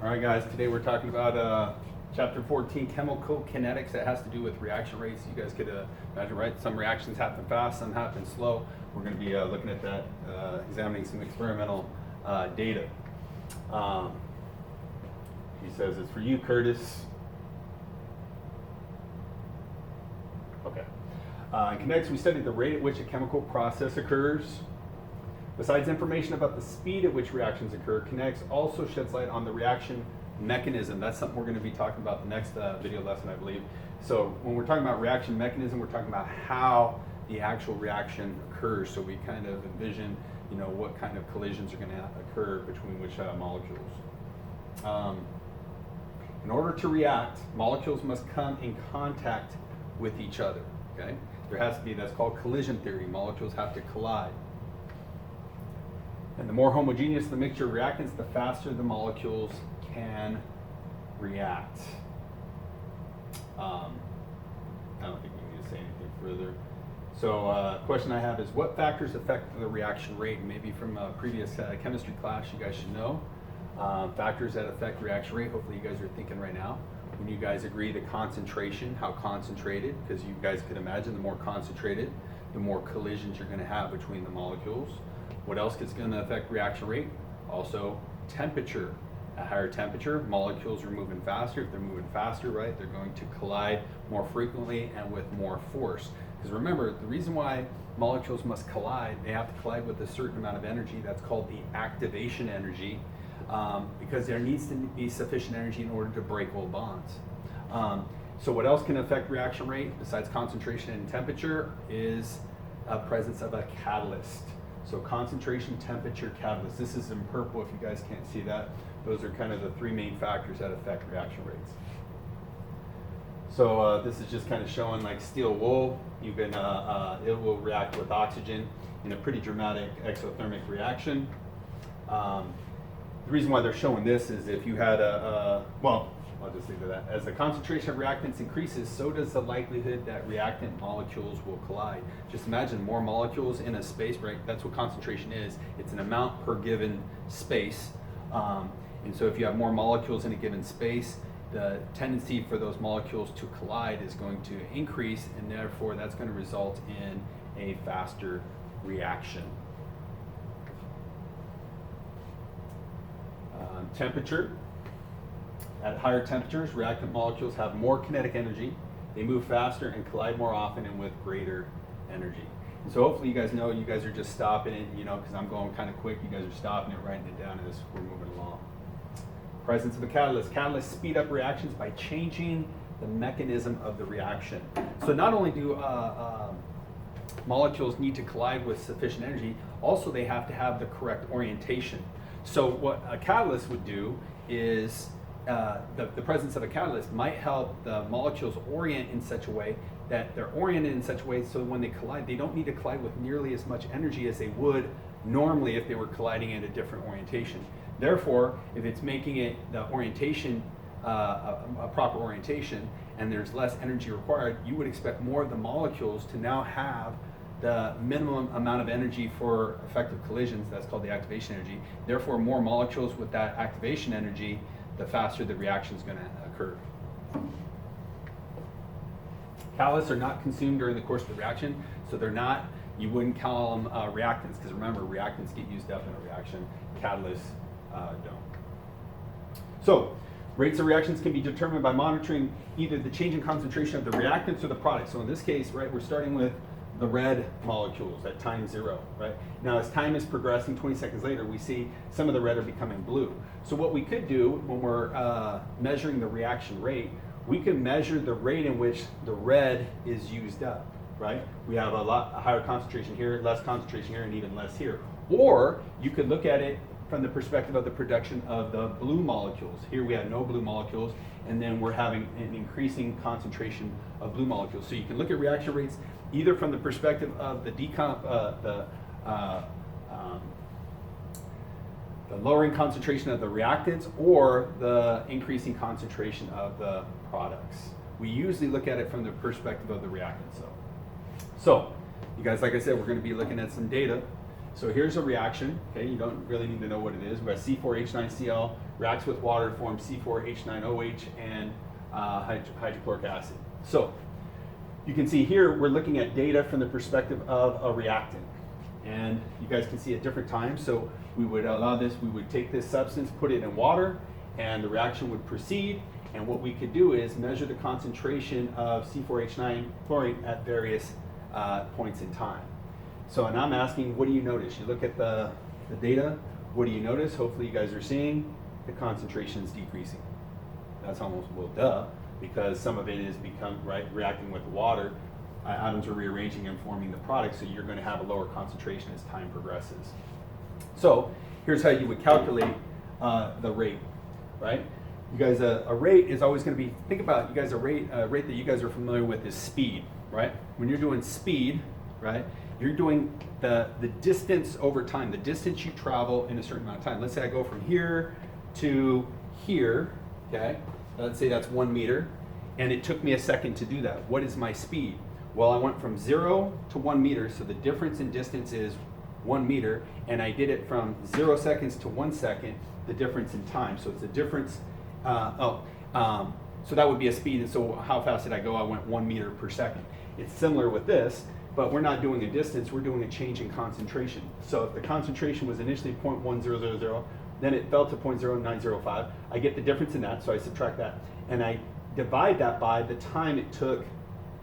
All right, guys, today we're talking about chapter 14, chemical kinetics. That has to do with reaction rates. You guys could imagine, right? Some reactions happen fast, some happen slow. We're going to be looking at that, examining some experimental data. He says it's for you, Curtis. Okay. In kinetics, we studied the rate at which a chemical process occurs. Besides information about the speed at which reactions occur, kinetics also sheds light on the reaction mechanism. That's something we're going to be talking about the next video lesson, I believe. So when we're talking about reaction mechanism, we're talking about how the actual reaction occurs. So we kind of envision, you know, what kind of collisions are going to occur between which molecules. In order to react, molecules must come in contact with each other. Okay, there has to be, that's called collision theory. Molecules have to collide. And the more homogeneous the mixture of reactants, the faster the molecules can react. I don't think we need to say anything further. So question I have is, what factors affect the reaction rate? Maybe from a previous chemistry class you guys should know. Factors that affect reaction rate, hopefully you guys are thinking right now. When you guys agree the concentration, how concentrated, because you guys could imagine the more concentrated, the more collisions you're going to have between the molecules. What else is going to affect reaction rate? Also temperature. At higher temperature, molecules are moving faster. If they're moving faster, right, they're going to collide more frequently and with more force. Because remember, the reason why molecules must collide, they have to collide with a certain amount of energy. That's called the activation energy, because there needs to be sufficient energy in order to break old bonds. So what else can affect reaction rate besides concentration and temperature is a presence of a catalyst. So concentration, temperature, catalyst. This is in purple if you guys can't see that. Those are kind of the three main factors that affect reaction rates. So this is just kind of showing like steel wool. You can, it will react with oxygen in a pretty dramatic exothermic reaction. The reason why they're showing this is if you had well, I'll just leave it at that. As the concentration of reactants increases, so does the likelihood that reactant molecules will collide. Just imagine more molecules in a space, right? That's what concentration is. It's an amount per given space. And so if you have more molecules in a given space, the tendency for those molecules to collide is going to increase, and therefore that's going to result in a faster reaction. Temperature. At higher temperatures, reactant molecules have more kinetic energy. They move faster and collide more often and with greater energy. And so hopefully you guys know, you guys are just stopping it, you know, because I'm going kind of quick. You guys are stopping it, writing it down as we're moving along. Presence of a catalyst. Catalysts speed up reactions by changing the mechanism of the reaction. So not only do molecules need to collide with sufficient energy, also they have to have the correct orientation. So what a catalyst would do is the presence of a catalyst might help the molecules orient in such a way that they're oriented in such a way so when they collide, they don't need to collide with nearly as much energy as they would normally if they were colliding at a different orientation. Therefore, if it's making it the orientation, a proper orientation, and there's less energy required, you would expect more of the molecules to now have the minimum amount of energy for effective collisions. That's called the activation energy. Therefore, more molecules with that activation energy, the faster the reaction is going to occur. Catalysts are not consumed during the course of the reaction, so they're not, you wouldn't call them reactants, because remember, reactants get used up in a reaction, catalysts don't. So, rates of reactions can be determined by monitoring either the change in concentration of the reactants or the product. So in this case, right, we're starting with the red molecules at time 0, right? Now as time is progressing, 20 seconds later, we see some of the red are becoming blue. So what we could do when we're measuring the reaction rate, we can measure the rate in which the red is used up, right? We have a higher concentration here, less concentration here, and even less here. Or you could look at it from the perspective of the production of the blue molecules. Here we have no blue molecules, and then we're having an increasing concentration of blue molecules. So you can look at reaction rates either from the perspective of the lowering concentration of the reactants or the increasing concentration of the products. We usually look at it from the perspective of the reactants though. So, you guys, like I said, we're going to be looking at some data. So here's a reaction, okay? You don't really need to know what it is. We have C4H9Cl reacts with water to form C4H9OH and hydrochloric acid. So you can see here we're looking at data from the perspective of a reactant. And you guys can see at different times. So we would allow this, we would take this substance, put it in water, and the reaction would proceed. And what we could do is measure the concentration of C4H9 chlorine at various points in time. So, and I'm asking, what do you notice? You look at the data, what do you notice? Hopefully you guys are seeing the concentration is decreasing. That's almost, well, duh, because some of it is reacting with water. Atoms are rearranging and forming the product, so you're going to have a lower concentration as time progresses. So here's how you would calculate the rate, right? You guys, a rate is always going to be, think about, you guys, a rate that you guys are familiar with is speed, right? When you're doing speed, right, you're doing the distance over time, the distance you travel in a certain amount of time. Let's say I go from here to here, okay? Let's say that's 1 meter, and it took me a second to do that. What is my speed? Well, I went from 0 to 1 meter, so the difference in distance is 1 meter, and I did it from 0 seconds to 1 second, the difference in time. So it's a difference, so that would be a speed, and so how fast did I go? I went 1 meter per second. It's similar with this, but we're not doing a distance, we're doing a change in concentration. So if the concentration was initially 0.1000, then it fell to 0.0905, I get the difference in that, so I subtract that, and I divide that by the time it took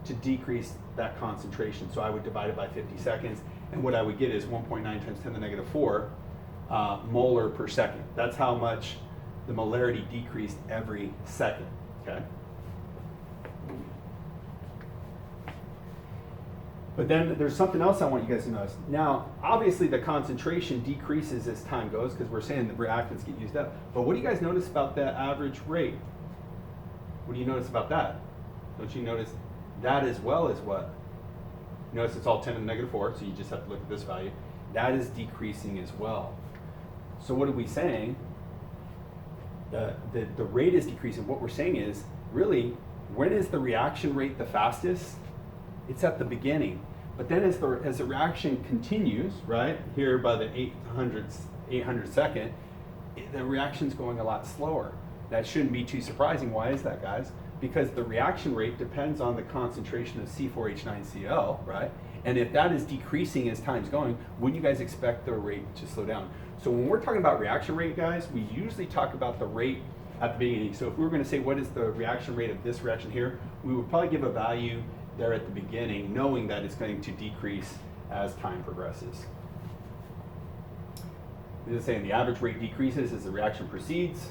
to decrease that concentration. So I would divide it by 50 seconds, and what I would get is 1.9 times 10 to the negative 4 molar per second. That's how much the molarity decreased every second, okay? But then there's something else I want you guys to notice. Now, obviously the concentration decreases as time goes because we're saying the reactants get used up. But what do you guys notice about the average rate? What do you notice about that? Don't you notice that as well as what? Notice it's all 10 to the negative 4, so you just have to look at this value. That is decreasing as well. So what are we saying? The rate is decreasing. What we're saying is, really, when is the reaction rate the fastest? It's at the beginning. But then as the reaction continues, right, here by the 800 second, the reaction's going a lot slower. That shouldn't be too surprising. Why is that, guys? Because the reaction rate depends on the concentration of C4H9Cl, right? And if that is decreasing as time's going, wouldn't you guys expect the rate to slow down? So when we're talking about reaction rate, guys, we usually talk about the rate at the beginning. So if we were going to say what is the reaction rate of this reaction here, we would probably give a value there at the beginning, knowing that it's going to decrease as time progresses. This is saying the average rate decreases as the reaction proceeds.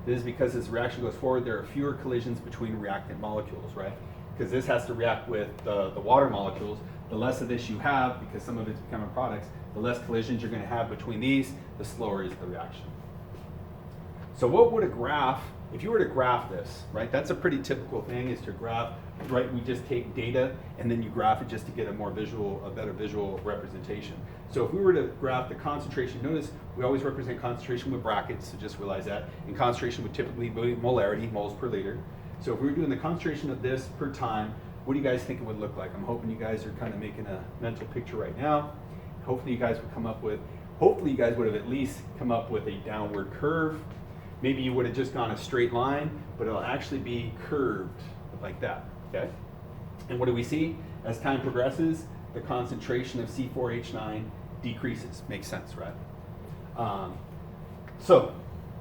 This is because as the reaction goes forward, there are fewer collisions between reactant molecules, right? Because this has to react with the water molecules. The less of this you have, because some of it's becoming products, the less collisions you're going to have between these, the slower is the reaction. So what would a graph, if you were to graph this, right? That's a pretty typical thing, is to graph, right? We just take data and then you graph it just to get a better visual representation. So if we were to graph the concentration, notice we always represent concentration with brackets, so just realize that. And concentration would typically be molarity, moles per liter. So if we were doing the concentration of this per time, what do you guys think it would look like? I'm hoping you guys are kind of making a mental picture right now. Hopefully you guys would come up with, hopefully you guys would have at least come up with a downward curve. Maybe you would have just gone a straight line, but it'll actually be curved like that, okay? And what do we see? As time progresses, the concentration of C4H9 decreases. Makes sense, right? So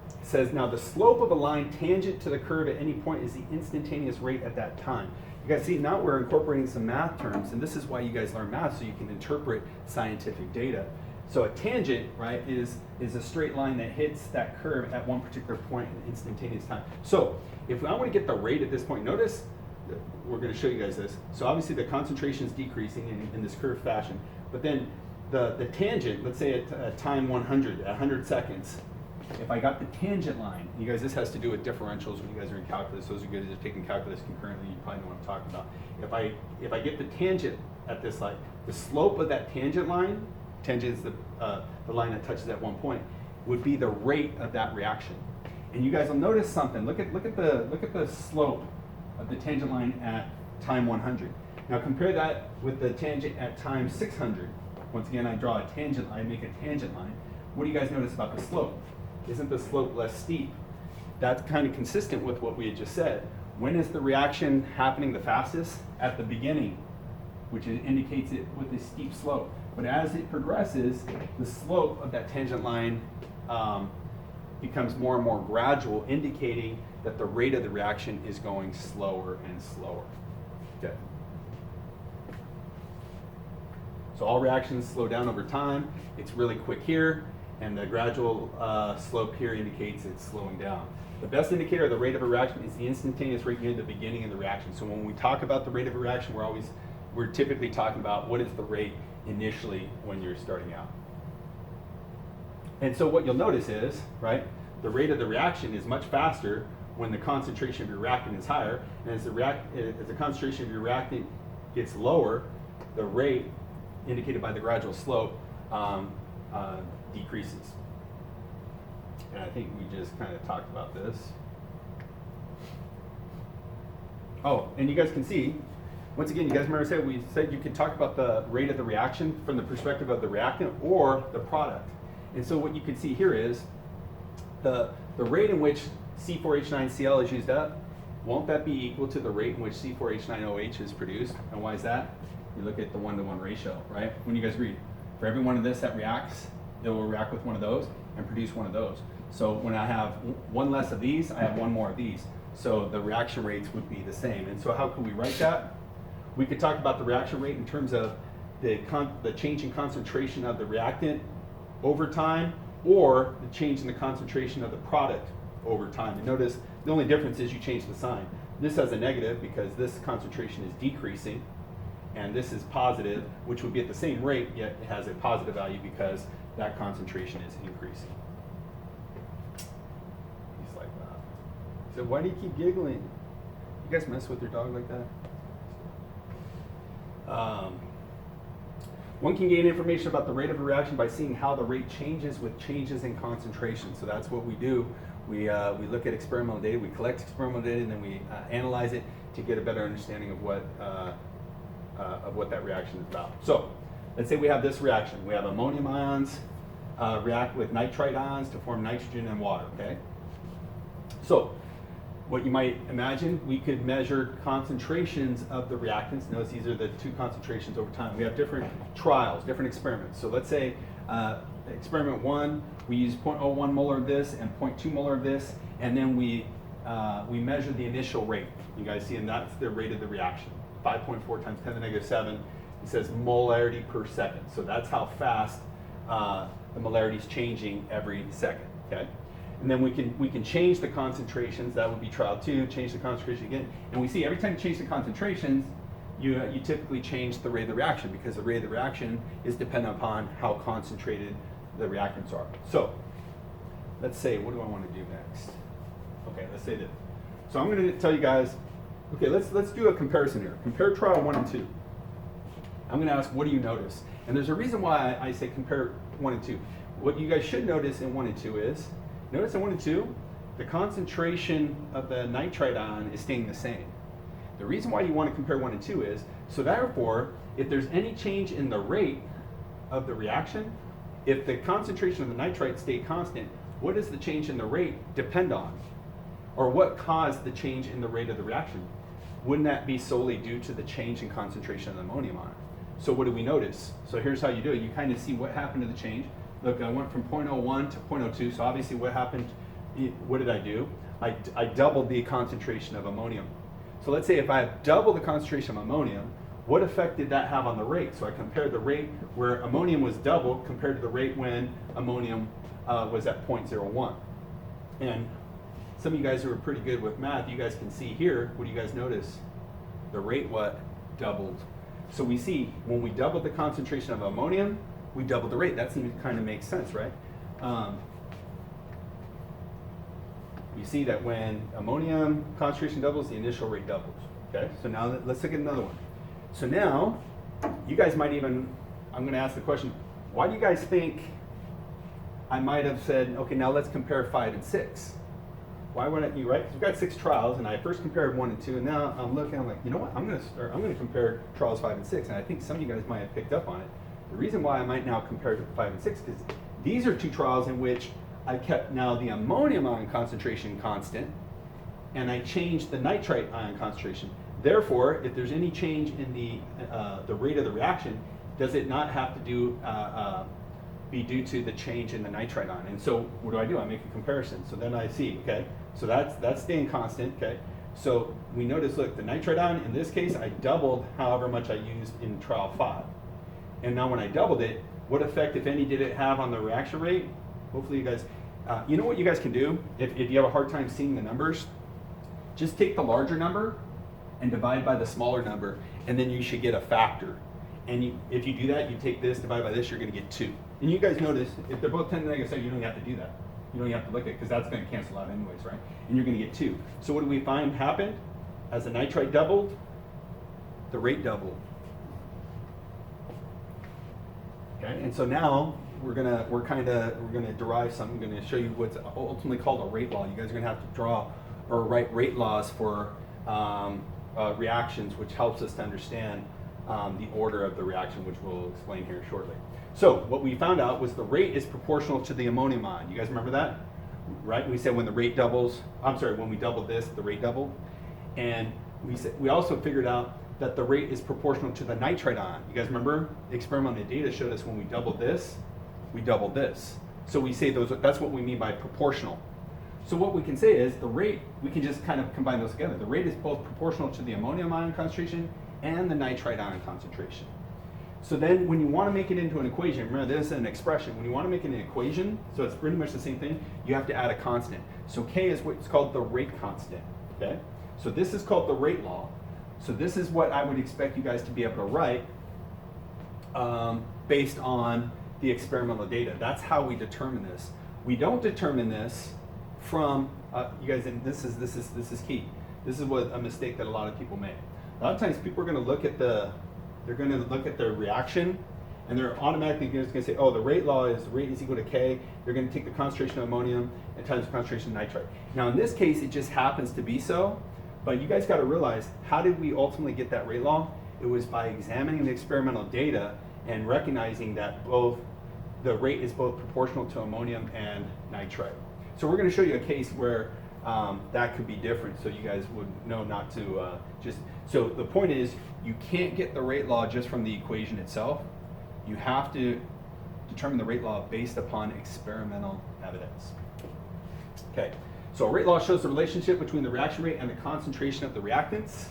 it says, now the slope of a line tangent to the curve at any point is the instantaneous rate at that time. You guys see, now we're incorporating some math terms, and this is why you guys learn math, so you can interpret scientific data. So a tangent, right, is a straight line that hits that curve at one particular point in instantaneous time. So if I want to get the rate at this point, notice, we're going to show you guys this. So obviously the concentration is decreasing in this curved fashion, but then the tangent, let's say at time 100, 100 seconds, if I got the tangent line, you guys, this has to do with differentials when you guys are in calculus. Those of you guys that are taking calculus concurrently, you probably know what I'm talking about. If I get the tangent at this line, the slope of that tangent line, tangent is the line that touches at one point, would be the rate of that reaction. And you guys will notice something. Look at the slope of the tangent line at time 100. Now compare that with the tangent at time 600. once again, I draw a tangent, I make a tangent line. What do you guys notice about the slope? Isn't the slope less steep? That's kind of consistent with what we had just said. When is the reaction happening the fastest? At the beginning, which indicates it with a steep slope. But as it progresses, the slope of that tangent line becomes more and more gradual, indicating that the rate of the reaction is going slower and slower. Okay. So all reactions slow down over time. It's really quick here, and the gradual slope here indicates it's slowing down. The best indicator of the rate of a reaction is the instantaneous rate near the beginning of the reaction. So when we talk about the rate of a reaction, we're typically talking about what is the rate initially when you're starting out. And so what you'll notice is, right, the rate of the reaction is much faster when the concentration of your reactant is higher, and as the concentration of your reactant gets lower, the rate indicated by the gradual slope decreases. And I think we just kind of talked about this. Oh, and you guys can see, once again, you guys remember we said you could talk about the rate of the reaction from the perspective of the reactant or the product. And so what you can see here is the rate in which C4H9Cl is used up, won't that be equal to the rate in which C4H9OH is produced? And why is that? You look at the 1-to-1 ratio, right? When you guys read, for every one of this that reacts, it will react with one of those and produce one of those. So when I have one less of these, I have one more of these. So the reaction rates would be the same. And so how could we write that? We could talk about the reaction rate in terms of the change in concentration of the reactant over time, or the change in the concentration of the product over time. And notice the only difference is you change the sign. This has a negative because this concentration is decreasing, and this is positive, which would be at the same rate, yet it has a positive value because that concentration is increasing. He's like that. So why do you keep giggling? You guys mess with your dog like that? One can gain information about the rate of a reaction by seeing how the rate changes with changes in concentration. So that's what we do. We look at experimental data, we collect experimental data, and then we analyze it to get a better understanding of what that reaction is about. So let's say we have this reaction. We have ammonium ions react with nitrite ions to form nitrogen and water, okay? So what you might imagine, we could measure concentrations of the reactants. Notice these are the two concentrations over time. We have different trials, different experiments. So let's say experiment 1, we use 0.01 molar of this and 0.2 molar of this, and then we measure the initial rate. You guys see, and that's the rate of the reaction. 5.4 times 10 to the negative 7, it says molarity per second. So that's how fast the molarity is changing every second, okay? And then we can change the concentrations. That would be trial 2, change the concentration again. And we see every time you change the concentrations, you typically change the rate of the reaction, because the rate of the reaction is dependent upon how concentrated the reactants are. So let's say, what do I want to do next? Okay, let's say this. So I'm going to tell you guys, okay, let's do a comparison here. Compare trial 1 and 2. I'm going to ask, what do you notice? And there's a reason why I say compare 1 and 2. What you guys should notice in 1 and 2 is, notice in 1 and 2, the concentration of the nitrite ion is staying the same. The reason why you want to compare 1 and 2 is, so therefore, if there's any change in the rate of the reaction, if the concentration of the nitrite stayed constant, what does the change in the rate depend on? Or what caused the change in the rate of the reaction? Wouldn't that be solely due to the change in concentration of the ammonium ion? So what do we notice? So here's how you do it. You kind of see what happened to the change. Look, I went from 0.01 to 0.02, so obviously what happened, what did I do? I doubled the concentration of ammonium. So let's say if I have double the concentration of ammonium, what effect did that have on the rate? So I compared the rate where ammonium was doubled compared to the rate when ammonium was at 0.01. And some of you guys who are pretty good with math, you guys can see here, what do you guys notice? The rate what? Doubled. So we see when we doubled the concentration of ammonium, we doubled the rate. That seems kind of makes sense, right? You see that when ammonium concentration doubles, the initial rate doubles. Okay, so now let's look at another one. So now, you guys might even, I'm going to ask the question, why do you guys think I might have said, okay, now let's compare 5 and 6? Why wouldn't you, right? Because we've got 6 trials, and I first compared 1 and 2, and now I'm looking, I'm like, you know what? I'm going to compare trials 5 and 6, and I think some of you guys might have picked up on it. The reason why I might now compare to 5 and 6 is these are two trials in which I kept now the ammonium ion concentration constant, and I changed the nitrite ion concentration. Therefore, if there's any change in the rate of the reaction, does it not have to be due to the change in the nitrite ion? And so what do? I make a comparison. So then I see, okay, so that's staying constant, okay. So we notice, look, the nitrite ion, in this case, I doubled however much I used in trial 5. And now when I doubled it, what effect, if any, did it have on the reaction rate? Hopefully you guys, you know what you guys can do? If you have a hard time seeing the numbers, just take the larger number and divide by the smaller number, and then you should get a factor. And if you do that, you take this, divide by this, you're gonna get 2. And you guys notice, if they're both 10 to the negative 7, you don't have to do that. You don't even have to look at it, because that's gonna cancel out anyways, right? And you're gonna get 2. So what do we find happened? As the nitrite doubled, the rate doubled. Okay, and so now we're gonna derive something. I'm gonna show you what's ultimately called a rate law. You guys are gonna have to draw or write rate laws for reactions, which helps us to understand the order of the reaction, which we'll explain here shortly. So what we found out was the rate is proportional to the ammonium ion. You guys remember that? Right? We said when the rate doubles, when we doubled this, the rate doubled. And we also figured out that the rate is proportional to the nitrite ion. You guys remember? The experimental data showed us when we doubled this, we doubled this. So we say that's what we mean by proportional. So what we can say is the rate, we can just kind of combine those together. The rate is both proportional to the ammonium ion concentration and the nitrite ion concentration. So then when you want to make it into an equation, remember this is an expression, when you want to make it an equation, so it's pretty much the same thing, you have to add a constant. So K is what's called the rate constant, okay? So this is called the rate law. So this is what I would expect you guys to be able to write based on the experimental data. That's how we determine this. We don't determine this from, you guys, and this is key. This is what a mistake that a lot of people make. A lot of times people are going to look at the reaction, and they're automatically just going to say, oh, the rate law is rate is equal to K. They're going to take the concentration of ammonium and times the concentration of nitrite. Now in this case, it just happens to be so, but you guys got to realize, how did we ultimately get that rate law? It was by examining the experimental data and recognizing that the rate is both proportional to ammonium and nitrite. So we're going to show you a case where that could be different, so you guys would know not to so the point is, you can't get the rate law just from the equation itself. You have to determine the rate law based upon experimental evidence. Okay, so a rate law shows the relationship between the reaction rate and the concentration of the reactants.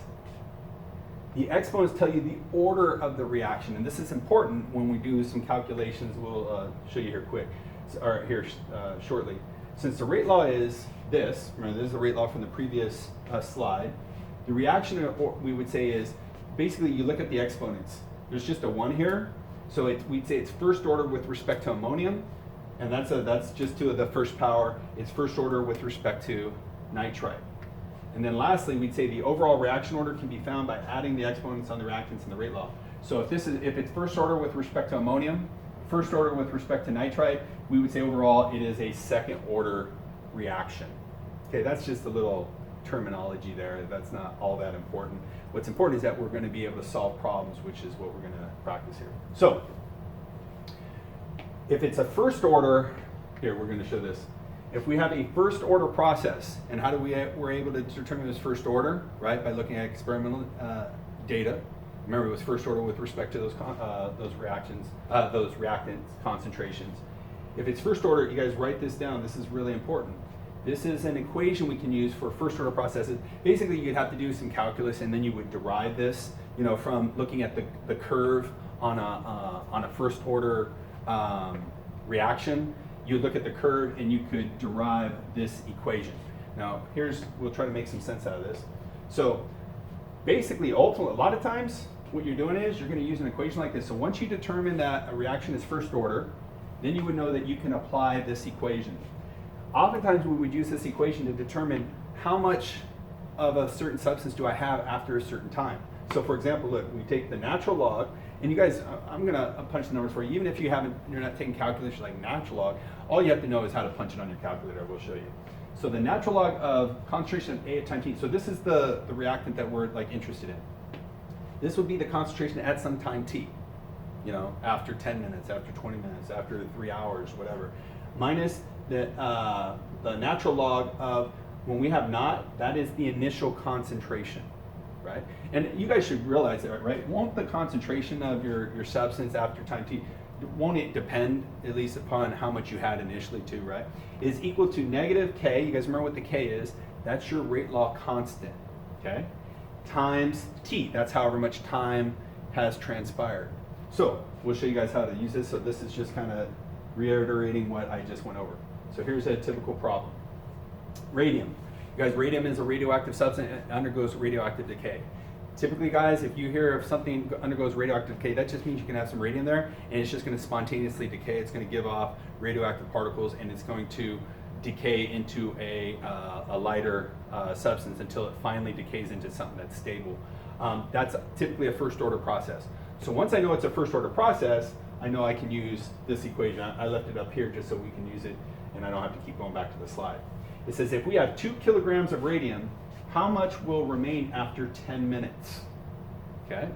The exponents tell you the order of the reaction, and this is important when we do some calculations. We'll show you here shortly. Since the rate law is this, remember this is the rate law from the previous slide, the reaction, we would say, is basically you look at the exponents. There's just a 1 here, so we'd say it's first order with respect to ammonium, and that's just to the first power. It's first order with respect to nitrite. And then lastly, we'd say the overall reaction order can be found by adding the exponents on the reactants in the rate law. So if it's first order with respect to ammonium, first order with respect to nitrite, we would say overall it is a second order reaction. Okay, that's just a little terminology there. That's not all that important. What's important is that we're going to be able to solve problems, which is what we're going to practice here. So if it's a first order, here we're going to show this. If we have a first order process, and how do we're able to determine this first order, right? By looking at experimental data. Remember, it was first order with respect to those reactants concentrations. If it's first order, you guys write this down. This is really important. This is an equation we can use for first order processes. Basically, you'd have to do some calculus, and then you would derive this, from looking at the curve on a first order reaction. You would look at the curve, and you could derive this equation. Now, we'll try to make some sense out of this. So, basically, ultimately, a lot of times, what you're doing is you're going to use an equation like this. So once you determine that a reaction is first order, then you would know that you can apply this equation. Oftentimes we would use this equation to determine how much of a certain substance do I have after a certain time. So for example, look, we take the natural log, and you guys, I'm going to punch the numbers for you. Even if you're not taking calculation like natural log, all you have to know is how to punch it on your calculator. We'll show you. So the natural log of concentration of A at time t. So this is the reactant that we're interested in. This would be the concentration at some time t. you know, after 10 minutes, after 20 minutes, after 3 hours, whatever, minus the natural log of when we have not, that is the initial concentration, right? And you guys should realize that, right? Won't the concentration of your substance after time t, won't it depend at least upon how much you had initially too, right? Is equal to negative K, you guys remember what the K is, that's your rate law constant, okay? Times T, that's however much time has transpired. So we'll show you guys how to use this. So this is just kind of reiterating what I just went over. So here's a typical problem. Radium. You guys, radium is a radioactive substance. It undergoes radioactive decay. Typically, guys, if you hear of something undergoes radioactive decay, that just means you can have some radium there, and it's just going to spontaneously decay. It's going to give off radioactive particles, and it's going to decay into a lighter substance until it finally decays into something that's stable. That's typically a first order process. So once I know it's a first order process, I know I can use this equation. I left it up here just so we can use it and I don't have to keep going back to the slide. It says if we have 2 kilograms of radium, how much will remain after 10 minutes? Okay?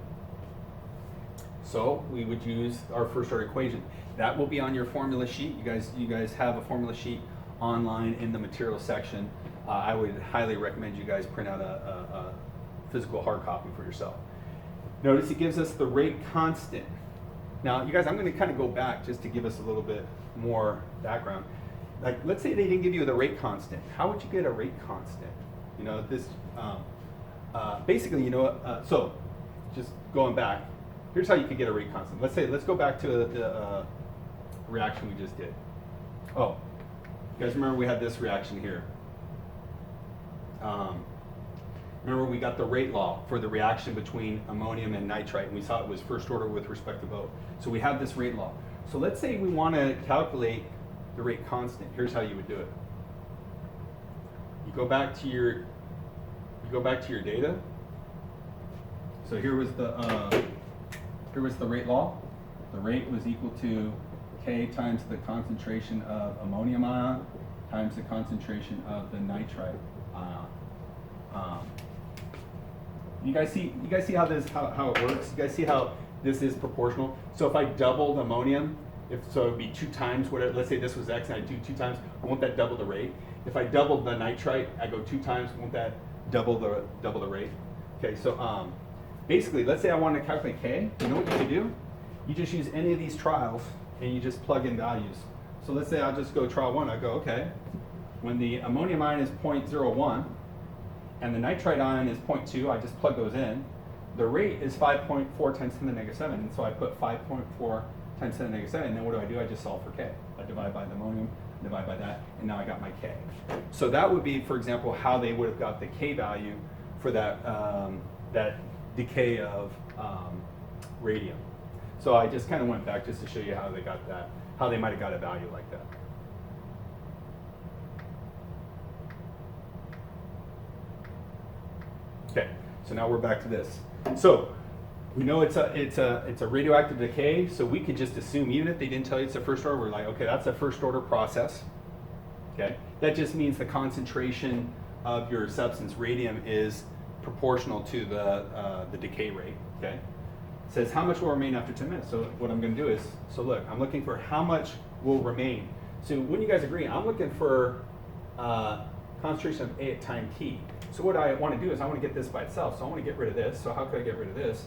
So we would use our first order equation. That will be on your formula sheet. You guys have a formula sheet online in the materials section. I would highly recommend you guys print out a physical hard copy for yourself. Notice it gives us the rate constant. Now, you guys, I'm going to kind of go back just to give us a little bit more background. Like, let's say they didn't give you the rate constant. How would you get a rate constant? You know, this, basically, you know, so just going back, here's how you could get a rate constant. Let's go back to the reaction we just did. Oh, you guys remember we had this reaction here. Remember we got the rate law for the reaction between ammonium and nitrite, and we saw it was first order with respect to both. So we have this rate law. So let's say we want to calculate the rate constant. Here's how you would do it. You go back to your data. So here was the rate law. The rate was equal to K times the concentration of ammonium ion times the concentration of the nitrite ion. You guys see how it works? You guys see how this is proportional? So if I doubled ammonium, so it would be 2 times whatever. Let's say this was X and I do 2 times. Won't that double the rate? If I doubled the nitrite, I go 2 times. Won't that double the rate? Okay, so basically, let's say I want to calculate K. You know what you can do? You just use any of these trials and you just plug in values. So let's say I'll just go trial 1. I go, okay, when the ammonium ion is 0.01 and the nitrite ion is 0.2, I just plug those in. The rate is 5.4 times 10 to the negative 7, and so I put 5.4 times 10 to the negative 7, and then what do? I just solve for K. I divide by the ammonium, divide by that, and now I got my K. So that would be, for example, how they would have got the K value for that, that decay of radium. So I just kind of went back just to show you how they got that, how they might have got a value like that. Okay, so now we're back to this. So we know it's a radioactive decay, so we could just assume, even if they didn't tell you it's a first order, we're like, okay, that's a first order process. Okay, that just means the concentration of your substance, radium, is proportional to the decay rate. Okay, it says how much will remain after 10 minutes. So what I'm going to do is, so look, I'm looking for how much will remain. So wouldn't you guys agree? I'm looking for concentration of A at time t. So what I want to do is I want to get this by itself. So I want to get rid of this. So how could I get rid of this?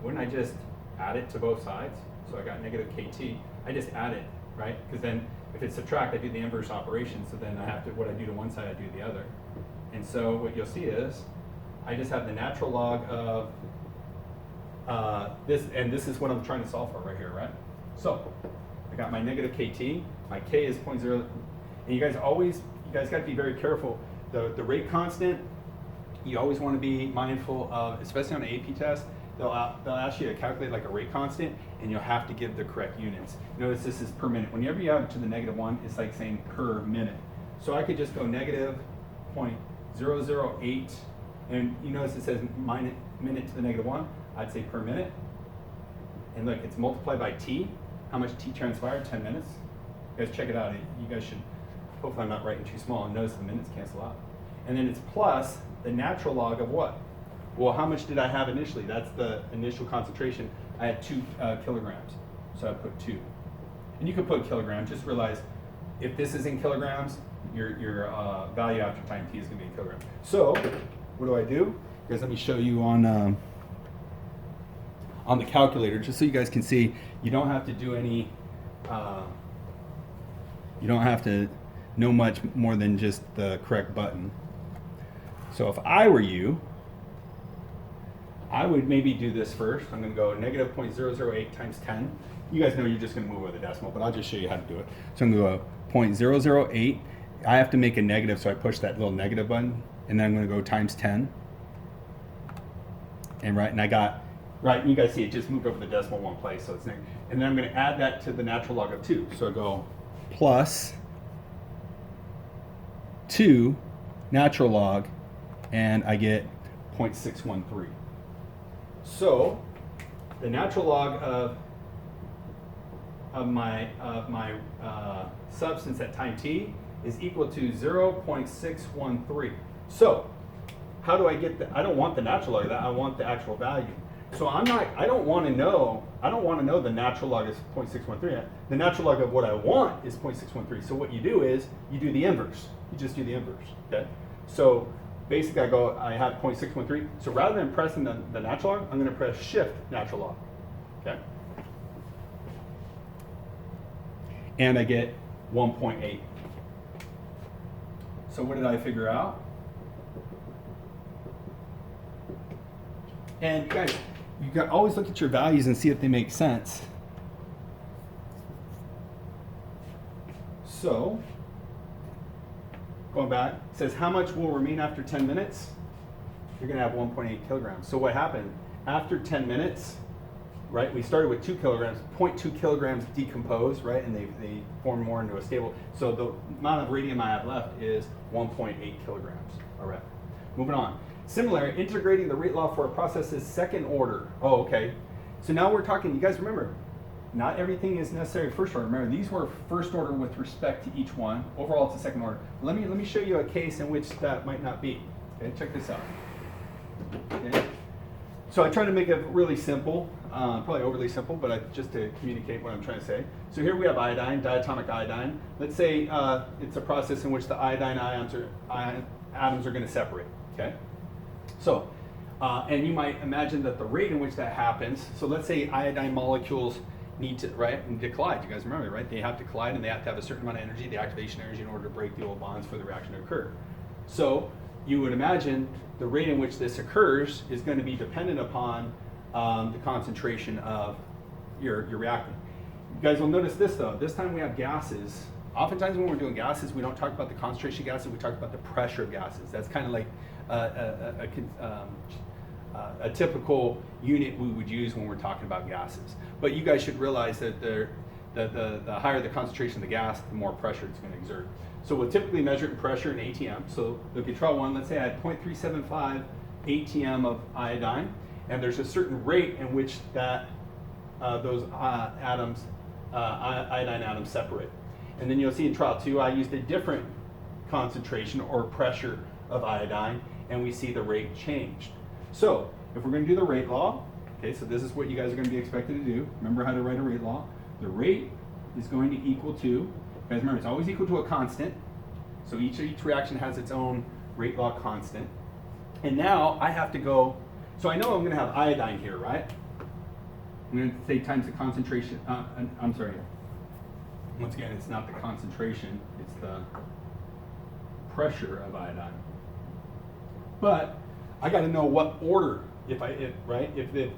Wouldn't I just add it to both sides? So I got negative KT. I just add it, right? Because then if it's subtract, I do the inverse operation. So then I have to, what I do to one side, I do the other. And so what you'll see is I just have the natural log of this, and this is what I'm trying to solve for right here, right? So I got my negative KT. My K is 0.0. And you guys got to be very careful. The rate constant, you always want to be mindful of, especially on an AP test, they'll ask you to calculate like a rate constant, and you'll have to give the correct units. Notice this is per minute. Whenever you add to the -1, it's like saying per minute. So I could just go negative 0.008, and you notice it says minute to the -1. I'd say per minute. And look, it's multiplied by t. How much t transpired? 10 minutes. You guys check it out. You guys should, hopefully I'm not writing too small, and notice the minutes cancel out. And then it's plus the natural log of what? Well, how much did I have initially? That's the initial concentration. I had 2 kilograms. So I put 2. And you could put kilograms, just realize if this is in kilograms, your value after time t is going to be in kilograms. So what do? Guys, let me show you on the calculator, just so you guys can see. You don't have to do any, you don't have to know much more than just the correct button. So if I were you, I would maybe do this first. I'm going to go negative 0.008 times 10. You guys know you're just going to move over the decimal, but I'll just show you how to do it. So I'm going to go 0.008. I have to make a negative, so I push that little negative button, and then I'm going to go times 10. And I got, you guys see it just moved over the decimal one place, so it's negative. And then I'm going to add that to the natural log of 2. So I go plus 2 natural log, and I get 0.613. So the natural log of my substance at time t is equal to 0.613. So how do I get I don't want the natural log of that, I want the actual value. So I don't want to know the natural log is 0.613. The natural log of what I want is 0.613. So what you do is you do the inverse. You just do the inverse, okay? So basically I have 0.613. So rather than pressing the natural log, I'm going to press shift natural log, okay? And I get 1.8. So what did I figure out? And guys, you got always look at your values and see if they make sense. So, going back, it says how much will remain after 10 minutes? You're going to have 1.8 kilograms. So what happened? After 10 minutes, right, we started with 2 kilograms, 0.2 kilograms decomposed, right, and they form more into a stable. So the amount of radium I have left is 1.8 kilograms. All right, moving on. Similar, integrating the rate law for a process is second order. Oh, okay. So now we're talking, you guys remember, not everything is necessarily first order. Remember, these were first order with respect to each one. Overall, it's a second order. Let me show you a case in which that might not be. Okay, check this out. Okay. So I try to make it really simple, probably overly simple, but just to communicate what I'm trying to say. So here we have iodine, diatomic iodine. Let's say it's a process in which the iodine atoms are going to separate. Okay. So, and you might imagine that the rate in which that happens, so let's say iodine molecules need to, to collide. You guys remember, right? They have to collide and they have to have a certain amount of energy, the activation energy, in order to break the old bonds for the reaction to occur. So you would imagine the rate in which this occurs is going to be dependent upon the concentration of your reactant. You guys will notice this though, this time we have gases. Oftentimes when we're doing gases, we don't talk about the concentration of gases, we talk about the pressure of gases. That's kind of like a typical unit we would use when we're talking about gases. But you guys should realize that the higher the concentration of the gas, the more pressure it's going to exert. So we'll typically measure it in pressure in ATM. So if you try one, let's say I had 0.375 ATM of iodine, and there's a certain rate in which that those iodine atoms separate. And then you'll see in trial 2, I used a different concentration or pressure of iodine, and we see the rate changed. So if we're going to do the rate law, okay, so this is what you guys are going to be expected to do. Remember how to write a rate law. The rate is going to equal to, guys remember, it's always equal to a constant. So each reaction has its own rate law constant. And now I have to go, so I know I'm going to have iodine here, right? I'm going to say times the concentration, I'm sorry. Once again, it's not the concentration, it's the pressure of iodine. But I got to know what order, if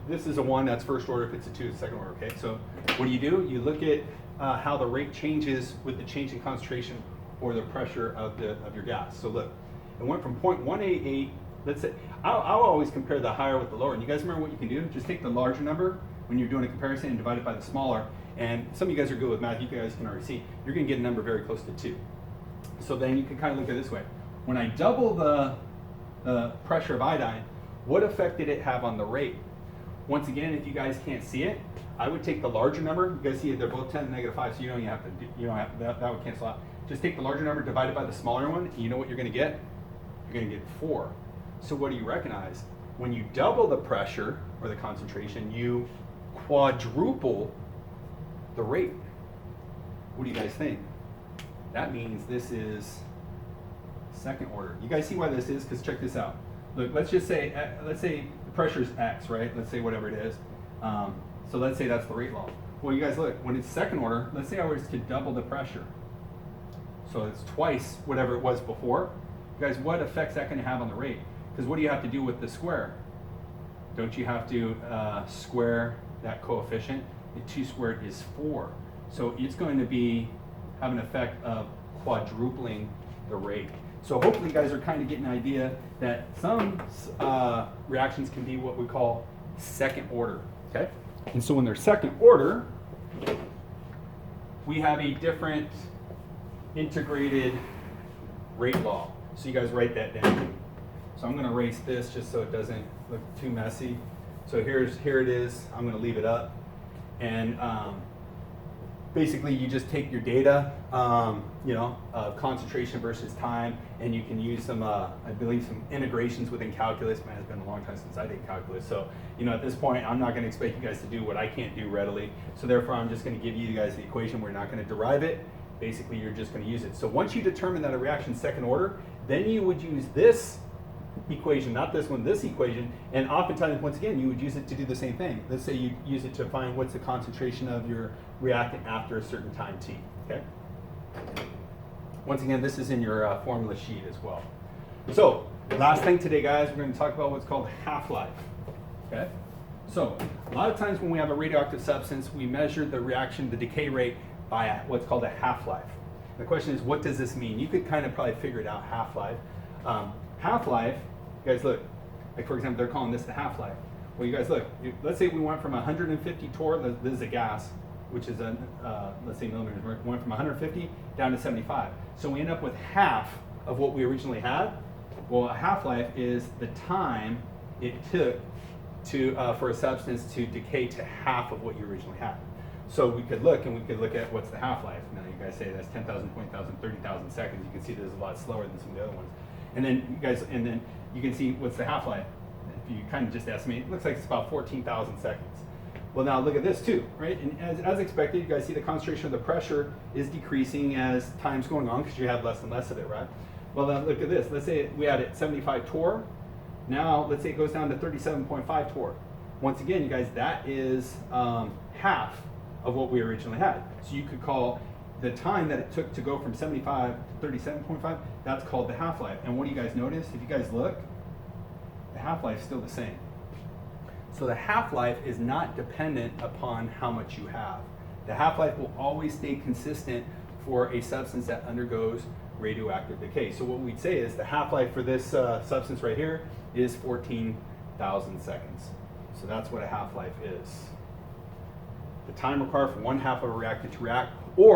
this is a 1, that's first order. If it's a 2, it's second order. Okay. So what do? You look at how the rate changes with the change in concentration or the pressure of your gas. So look, it went from 0.188. Let's say I'll always compare the higher with the lower. And you guys remember what you can do? Just take the larger number when you're doing a comparison and divide it by the smaller. And some of you guys are good with math. You guys can already see you're going to get a number very close to 2. So then you can kind of look at it this way. When I double the pressure of iodine, what effect did it have on the rate? Once again, if you guys can't see it, I would take the larger number. You guys see it, they're both 10 to the -5, so you don't have to do, that would cancel out. Just take the larger number divided by the smaller one, and you know what you're going to get? You're going to get 4. So what do you recognize? When you double the pressure or the concentration, you quadruple the rate. What do you guys think? That means this is second order. You guys see why this is? Because check this out. Look, let's say the pressure is X, right? Let's say whatever it is. So let's say that's the rate law. Well, you guys look, when it's second order, let's say I was to double the pressure. So it's twice whatever it was before. You guys, what effect's that going to have on the rate? Because what do you have to do with the square? Don't you have to square that coefficient? The 2 squared is 4. So it's going to have an effect of quadrupling the rate. So hopefully you guys are kind of getting an idea that some reactions can be what we call second order, okay? And so when they're second order, we have a different integrated rate law. So you guys write that down. So I'm going to erase this just so it doesn't look too messy. So here it is. I'm going to leave it up. And basically you just take your data, concentration versus time, and you can use some, I believe, some integrations within calculus. Man, it's been a long time since I did calculus. So, at this point, I'm not going to expect you guys to do what I can't do readily. So therefore, I'm just going to give you guys the equation. We're not going to derive it. Basically, you're just going to use it. So once you determine that a reaction is second order, then you would use this equation, not this one, this equation, and oftentimes, once again, you would use it to do the same thing. Let's say you use it to find what's the concentration of your reactant after a certain time t, okay? Once again, this is in your formula sheet as well. So, last thing today, guys, we're going to talk about what's called half-life, okay? So, a lot of times when we have a radioactive substance, we measure the reaction, the decay rate, by what's called a half-life. The question is, what does this mean? You could kind of probably figure it out, half-life. Half-life, you guys look, like for example, they're calling this the half-life. Well, you guys look, let's say we went from 150 torr, this is a gas, which is let's say millimeters, we went from 150 down to 75. So we end up with half of what we originally had. Well, a half-life is the time it took for a substance to decay to half of what you originally had. So we could look at what's the half-life. Now you guys say that's 10,000, 20,000, 30,000 seconds. You can see this is a lot slower than some of the other ones. And then you can see what's the half-life. If you kind of just estimate, it looks like it's about 14,000 seconds. Well, now look at this too, right? And as expected, you guys see the concentration of the pressure is decreasing as time's going on because you have less and less of it, right? Well, now look at this. Let's say we had it 75 torr. Now let's say it goes down to 37.5 torr. Once again, you guys, that is half of what we originally had. So you could call the time that it took to go from 75 to 37.5, that's called the half-life. And what do you guys notice? If you guys look, the half-life is still the same. So the half-life is not dependent upon how much you have. The half-life will always stay consistent for a substance that undergoes radioactive decay. So what we'd say is the half-life for this substance right here is 14,000 seconds. So that's what a half-life is. The time required for one half of a reactant to react, or